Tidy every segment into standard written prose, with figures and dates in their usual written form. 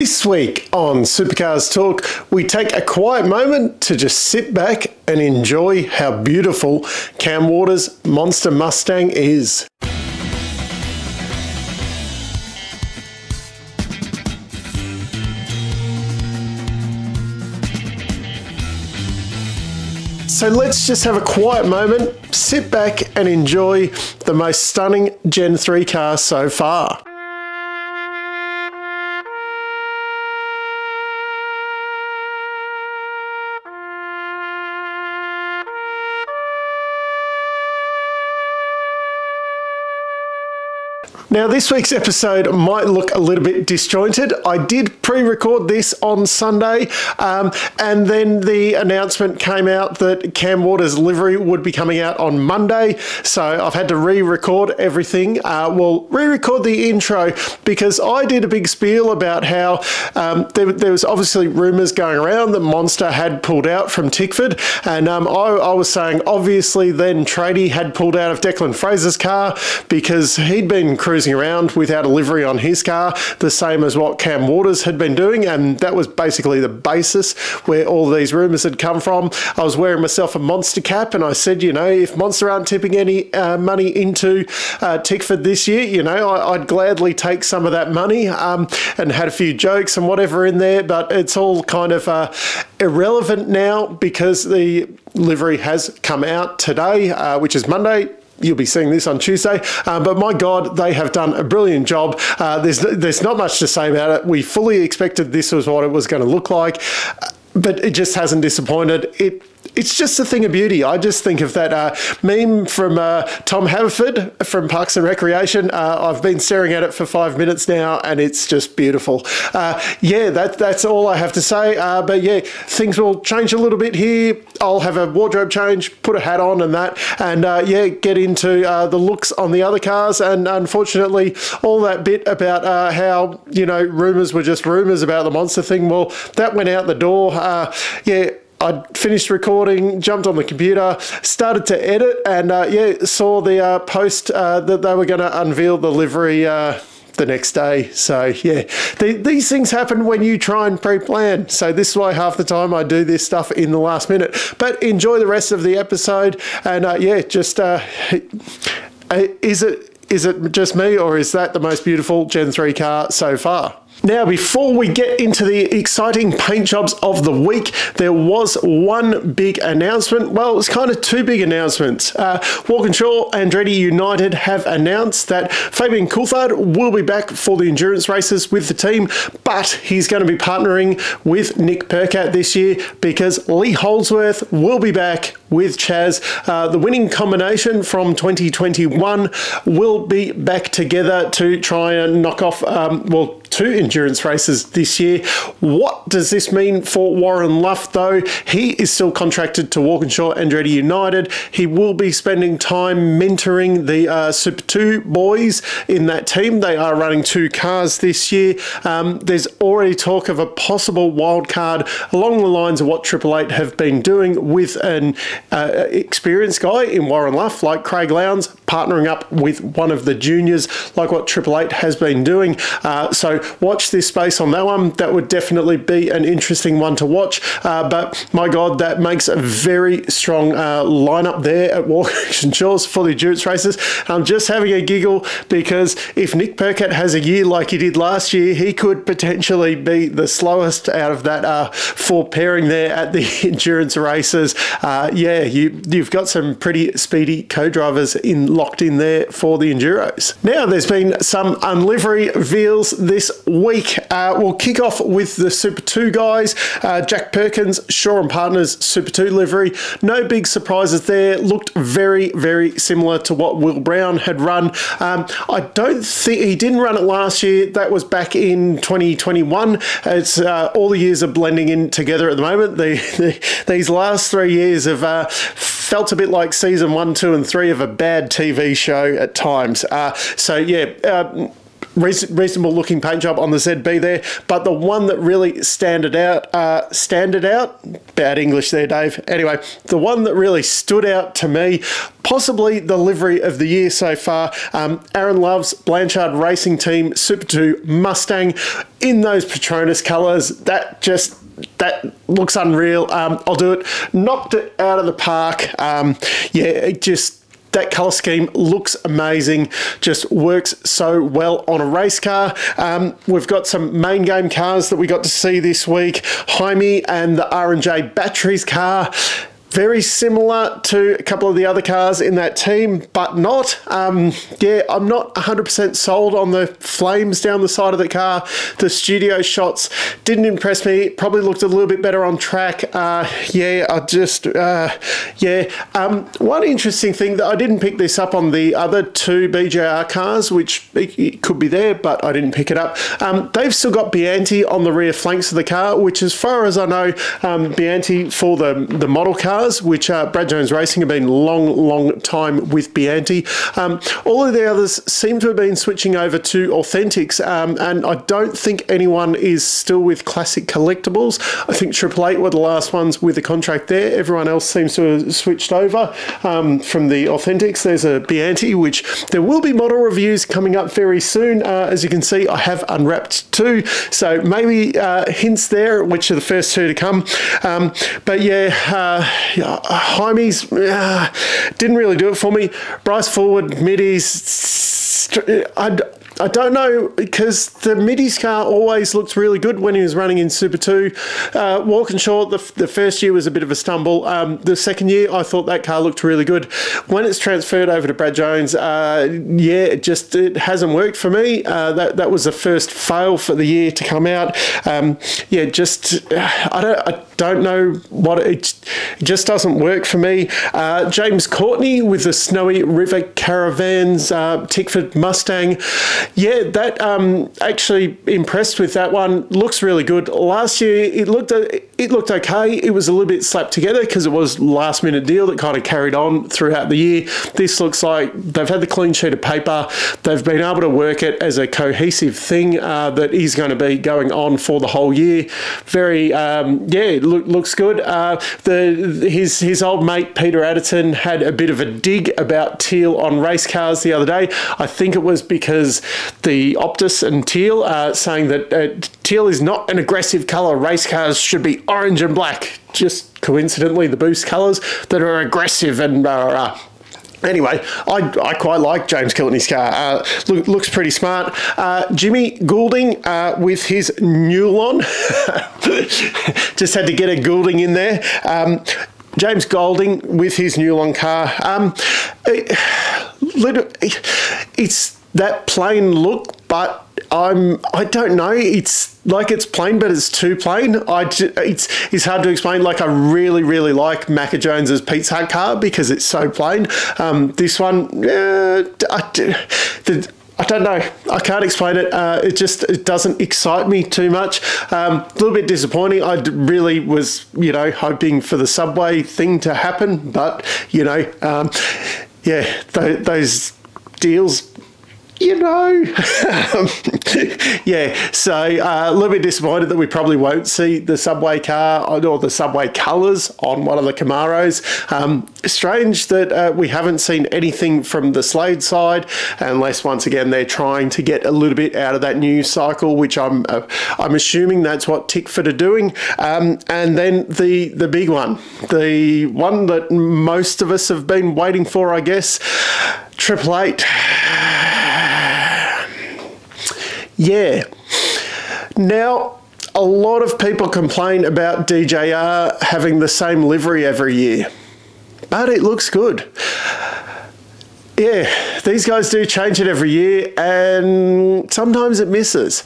This week on Supercars Talk, we take a quiet moment to just sit back and enjoy how beautiful Cam Waters' Monster Mustang is. So let's just have a quiet moment, sit back and enjoy the most stunning Gen 3 car so far. Now, this week's episode might look a little bit disjointed. I did pre-record this on Sunday, and then the announcement came out that Cam Waters' livery would be coming out on Monday, so I've had to re-record everything. Re-record the intro because I did a big spiel about how there was obviously rumours going around that Monster had pulled out from Tickford, and I was saying obviously then Tradie had pulled out of Declan Fraser's car because he'd been cruising around without a livery on his car, the same as what Cam Waters had been doing, and that was basically the basis where all these rumours had come from. I was wearing myself a Monster cap and I said, you know, if Monster aren't tipping any money into Tickford this year, you know, I'd gladly take some of that money, and had a few jokes and whatever in there, but it's all kind of irrelevant now because the livery has come out today, which is Monday. You'll be seeing this on Tuesday, but my God, they have done a brilliant job. There's not much to say about it. We fully expected this was what it was going to look like, but it just hasn't disappointed. It's just a thing of beauty. I just think of that meme from Tom Haverford from Parks and Recreation. I've been staring at it for 5 minutes now, and it's just beautiful. Yeah, that's all I have to say. But yeah, things will change a little bit here. I'll have a wardrobe change, put a hat on and that, and yeah, get into the looks on the other cars. And unfortunately, all that bit about how, you know, rumours were just rumours about the Monster thing, well, that went out the door. Yeah, I finished recording, jumped on the computer, started to edit, and yeah, saw the post that they were going to unveil the livery the next day. So yeah, these things happen when you try and pre-plan. So this is why half the time I do this stuff in the last minute. But enjoy the rest of the episode, and yeah, just is it just me, or is that the most beautiful Gen 3 car so far? Now, before we get into the exciting paint jobs of the week, there was one big announcement. Well, it was kind of two big announcements. Walkinshaw and Andretti United have announced that Fabian Coulthard will be back for the endurance races with the team, but he's going to be partnering with Nick Percat this year because Lee Holdsworth will be back with Chaz. The winning combination from 2021 will be back together to try and knock off, well, two endurance races this year. What does this mean for Warren Luff, though? He is still contracted to Walkinshaw Andretti United. He will be spending time mentoring the Super 2 boys in that team. They are running two cars this year. There's already talk of a possible wild card along the lines of what Triple 8 have been doing with an experienced guy in Warren Luff, like Craig Lowndes, partnering up with one of the juniors, like what Triple 8 has been doing. So watch this space on that one. That would definitely be an interesting one to watch. But my God, that makes a very strong lineup there at Walkinshaws for the endurance races. I'm just having a giggle because if Nick Percat has a year like he did last year, he could potentially be the slowest out of that four pairing there at the endurance races. Yeah, you've got some pretty speedy co-drivers locked in there for the enduros. Now, there's been some unlivery reveals this week. We'll kick off with the Super 2 guys. Jack Perkins, Shaw and Partners Super 2 livery. No big surprises there. Looked very, very similar to what Will Brown had run. I don't think he didn't run it last year. That was back in 2021. It's all the years are blending in together at the moment. These last 3 years have felt a bit like season 1, 2 and 3 of a bad TV show at times. So yeah, reasonable looking paint job on the ZB there, but the one that really standed out, bad English there, Dave. Anyway, the one that really stood out to me, possibly the livery of the year so far, Aaron Love's Blanchard Racing Team Super 2 Mustang in those Petronas colours. That looks unreal. I'll do it. Knocked it out of the park. That colour scheme looks amazing, just works so well on a race car. We've got some main game cars that we got to see this week. Jaime and the R&J Batteries car. Very similar to a couple of the other cars in that team, but not. I'm not 100% sold on the flames down the side of the car. The studio shots didn't impress me. Probably looked a little bit better on track. One interesting thing that I didn't pick this up on the other two BJR cars, which it could be there, but I didn't pick it up. They've still got Bianti on the rear flanks of the car, which as far as I know, Bianti for the model cars, which Brad Jones Racing have been long time with Bianti. All of the others seem to have been switching over to Authentics, and I don't think anyone is still with Classic Collectibles. I think Triple8 were the last ones with a contract there. Everyone else seems to have switched over from the Authentics. There's a Bianti, which there will be model reviews coming up very soon. As you can see, I have unwrapped two, so maybe hints there, which are the first two to come. But yeah, Jaime's didn't really do it for me. Bryce Forward, middies, I don't know, because the middies car always looked really good when he was running in Super 2. Walkinshaw, the first year was a bit of a stumble. The second year, I thought that car looked really good. When it's transferred over to Brad Jones, it hasn't worked for me. That was the first fail for the year to come out. I don't know what it just doesn't work for me. James Courtney with the Snowy River Caravans Tickford Mustang. Yeah, that actually impressed with that one. Looks really good. Last year it looked okay. It was a little bit slapped together because it was last minute deal that kind of carried on throughout the year. This looks like they've had the clean sheet of paper. They've been able to work it as a cohesive thing that is going to be going on for the whole year. Very looks good. His old mate Peter Adderton had a bit of a dig about teal on race cars the other day. I think it was because the Optus and teal are saying that teal is not an aggressive colour. Race cars should be orange and black. Just coincidentally, the boost colours that are aggressive and anyway, I quite like James Courtney's car. Looks pretty smart. Jimmy Goulding with his Newlon. Just had to get a Goulding in there. James Golding with his Newlon car. It's that plain look, but I don't know. It's like it's plain, but it's too plain. It's hard to explain. Like I really like Macca Jones's Pete's Hut car because it's so plain. This one, I don't know. I can't explain it. It doesn't excite me too much. A little bit disappointing. I really was, hoping for the Subway thing to happen, but those deals. So a little bit disappointed that we probably won't see the Subway car or the Subway colours on one of the Camaros. Strange that we haven't seen anything from the Slade side, unless once again they're trying to get a little bit out of that news cycle, which I'm assuming that's what Tickford are doing. And then the big one, the one that most of us have been waiting for, I guess, Triple8. Yeah. Now, a lot of people complain about DJR having the same livery every year, but it looks good. Yeah, these guys do change it every year, and sometimes it misses.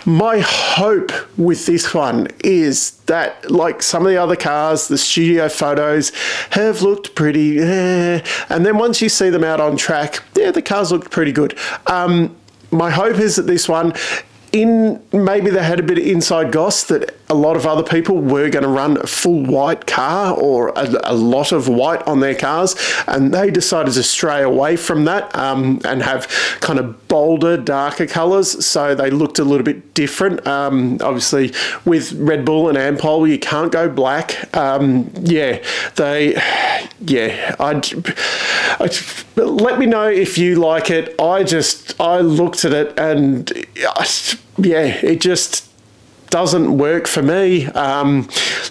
My hope with this one is that, like some of the other cars, the studio photos have looked pretty, and then once you see them out on track, the cars look pretty good. My hope is that this one, maybe they had a bit of inside goss that a lot of other people were going to run a full white car or a lot of white on their cars, and they decided to stray away from that and have kind of bolder, darker colours, so they looked a little bit different. Obviously, with Red Bull and Ampol, you can't go black. Let me know if you like it. I looked at it and it just doesn't work for me.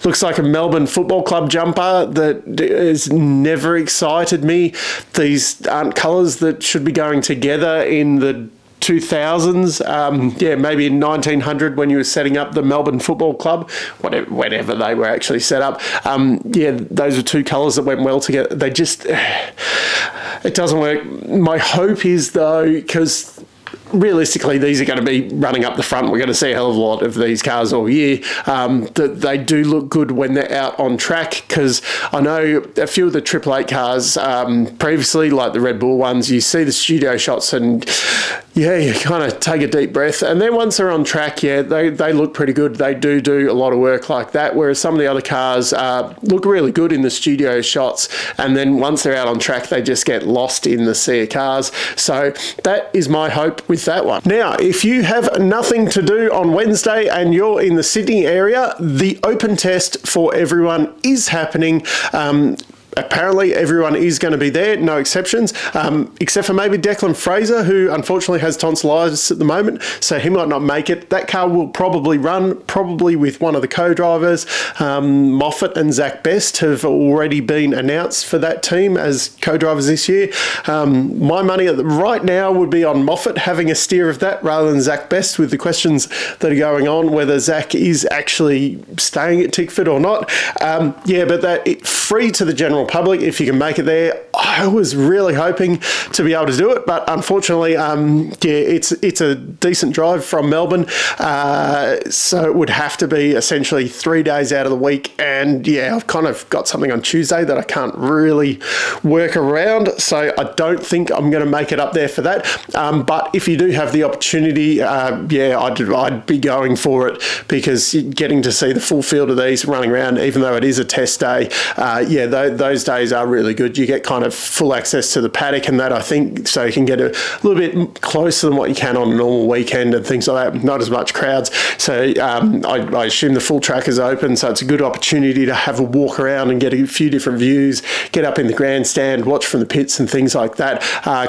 Looks like a Melbourne Football Club jumper that has never excited me. These aren't colours that should be going together in the 2000s, maybe in 1900 when you were setting up the Melbourne Football Club, whenever they were actually set up. Those are two colours that went well together. They just, it doesn't work. My hope is though, because realistically, these are going to be running up the front. We're going to see a hell of a lot of these cars all year. That they do look good when they're out on track, because I know a few of the Triple 8 cars previously, like the Red Bull ones, you see the studio shots and you kind of take a deep breath. And then once they're on track, they look pretty good. They do a lot of work like that, whereas some of the other cars look really good in the studio shots, and then once they're out on track, they just get lost in the sea of cars. So that is my hope with that one. Now, if you have nothing to do on Wednesday and you're in the Sydney area, the open test for everyone is happening. Apparently everyone is going to be there, no exceptions, except for maybe Declan Fraser, who unfortunately has tonsillitis at the moment, so he might not make it. That car will probably run, probably with one of the co-drivers. Moffat and Zach Best have already been announced for that team as co-drivers this year. My money right now would be on Moffat having a steer of that rather than Zach Best, with the questions that are going on, whether Zach is actually staying at Tickford or not. But that free to the general public if you can make it there. I was really hoping to be able to do it, but unfortunately, it's a decent drive from Melbourne, so it would have to be essentially 3 days out of the week, and I've kind of got something on Tuesday that I can't really work around, so I don't think I'm going to make it up there for that. But if you do have the opportunity, I'd be going for it, because getting to see the full field of these running around, even though it is a test day, those days are really good. You get kind of full access to the paddock and that, I think, so you can get a little bit closer than what you can on a normal weekend and things like that. Not as much crowds. So I assume the full track is open, so it's a good opportunity to have a walk around and get a few different views, get up in the grandstand, watch from the pits and things like that.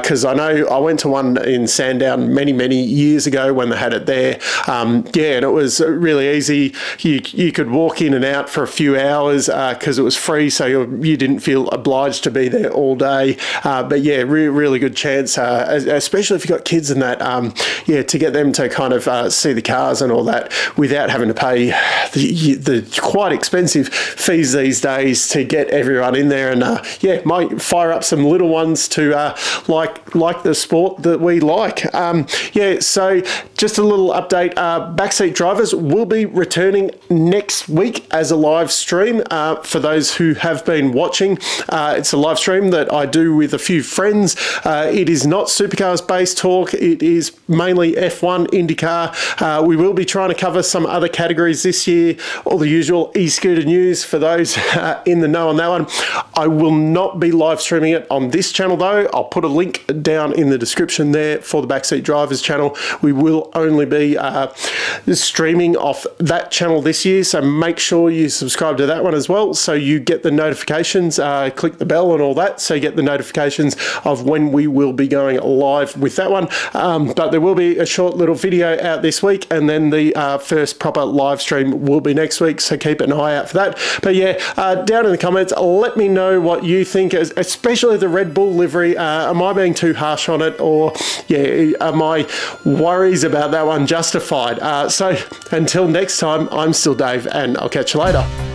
Because I know I went to one in Sandown many years ago when they had it there. And it was really easy. You could walk in and out for a few hours because it was free, so you didn't feel obliged to be there all day. Really good chance, especially if you've got kids and that, to get them to kind of see the cars and all that without having to pay the quite expensive fees these days to get everyone in there, and might fire up some little ones to like the sport that we like. So just a little update. Backseat Drivers will be returning next week as a live stream. For those who have been watching, it's a live stream that I do with a few friends. It is not Supercars based talk. It is mainly F1 IndyCar. We will be trying to cover some other categories this year, all the usual e-scooter news for those in the know on that one. I will not be live streaming it on this channel though. I'll put a link down in the description there for the Backseat Drivers channel. We will only be streaming off that channel this year, so make sure you subscribe to that one as well, so you get the notifications, click the bell and all that, so you get the notifications of when we will be going live with that one. But there will be a short little video out this week, and then the first proper live stream will be next week, so keep an eye out for that. But down in the comments, let me know what you think, especially the Red Bull livery. Am I being too harsh on it, or are my worries about that one justified? So until next time, I'm still Dave, and I'll catch you later.